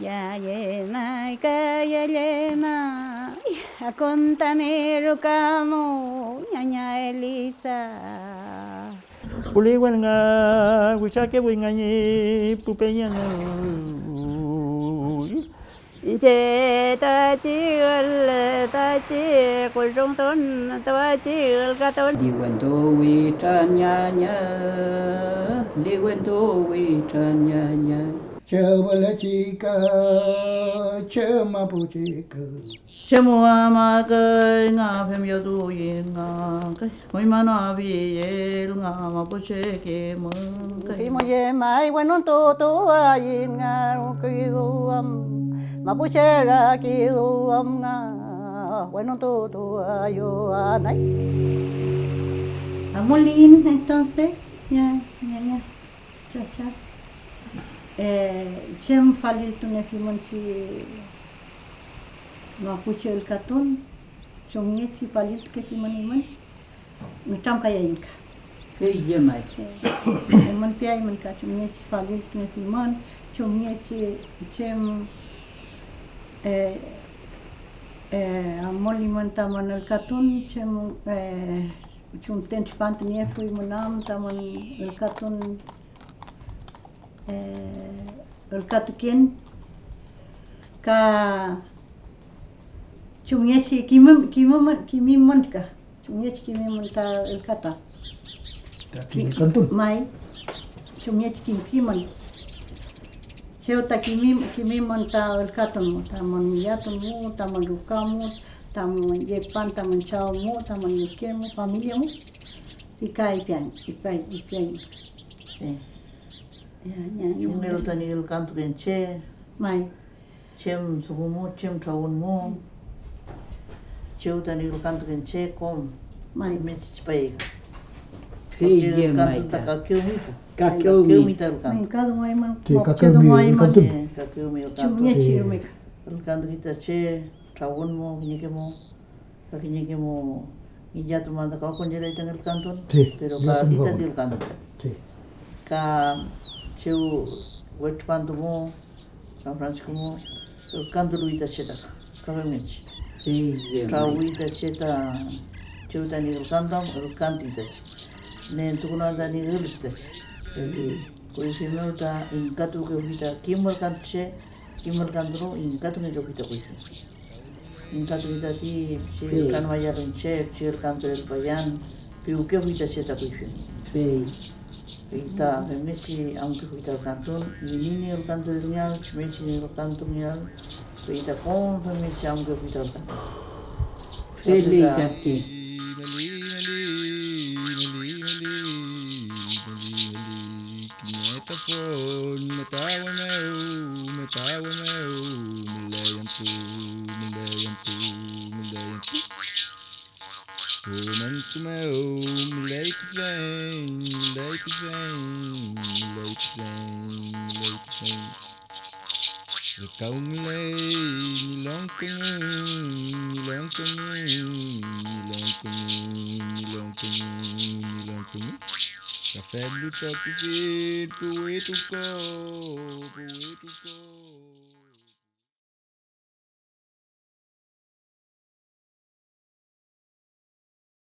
Ya yenay kayalema akontanero kamo ñaña Elisa. Puliwan nga wichake wingañi pupeña no. Che ta chi của trung tôn ta chi ka tôn. Li wen to wi chan nya nya, li wen to wi chan nya nya. Chơ la chica, chơ ma pu chica. Che mua ma ke nga phem yo tu yin nga ke, moi ma na bi ye nga ma pu che ke mo ke. Khi mo ye mai wen non to yin nga ki am ma pu che ra ki am nga wen non to yo anay. Amolín entonces, ya, cha cha. Chem falil tu ne filmon chi mapuche el katun, chongne chi falil tu ke filmon iman, nutam kaya inka. Iya mai. Iman pia iman ka chongne chi falil tu ne filmon, chongne chi chem amoliman taman el katun, chem chum ten chpant nie fui munam taman el katun el katuken ka chumyechi kimimon ka chumyechi kimimon ta el kata Taki kantun. mai chumyechi kimimon cheuta kimimon ta el katun taman yatun mu taman rukamu taman yepan taman chao mu taman yukemu familia mu ikai pian sí. Chungero tani el canto ben che, Mai, chem sugumo, chem trawon mo, cheu tani el canto ben che com, mai, me chipai. Filha, El mãe, canto ta kakeu mi, Kakeu mi. ta el mai canto, cada um man, Sí, cada um el canto. kakeu mi el canto. Chumyechi rumik. El canto kita che, trawon mo, kinyeke mo, ya tu manda kau konjela itang el canto, Sí, pero ya ka como kita kau. di el canto. Sí. Ka cheu wet panto mo, ka Francisco mo, el canto luita cheta, ka vemech. Filha, Ka mãe. luita cheta, cheu tani el canto ita. Ne tukuna tani el ita. Ko ifimel ta in katu ke kita kimal canto che, kimal canto no in katu ne kita ko ifim. In katu kita ti che kan mayar en che el canto el payan, piu ke kita cheta ko ifim. Filha. Ita femnesi aunque fuita el cantón, ni el canto del mial, chmechi el canto mial, ita con femnesi aunque fuita el cantón. Feliz a ti. Café do toque, poeto co.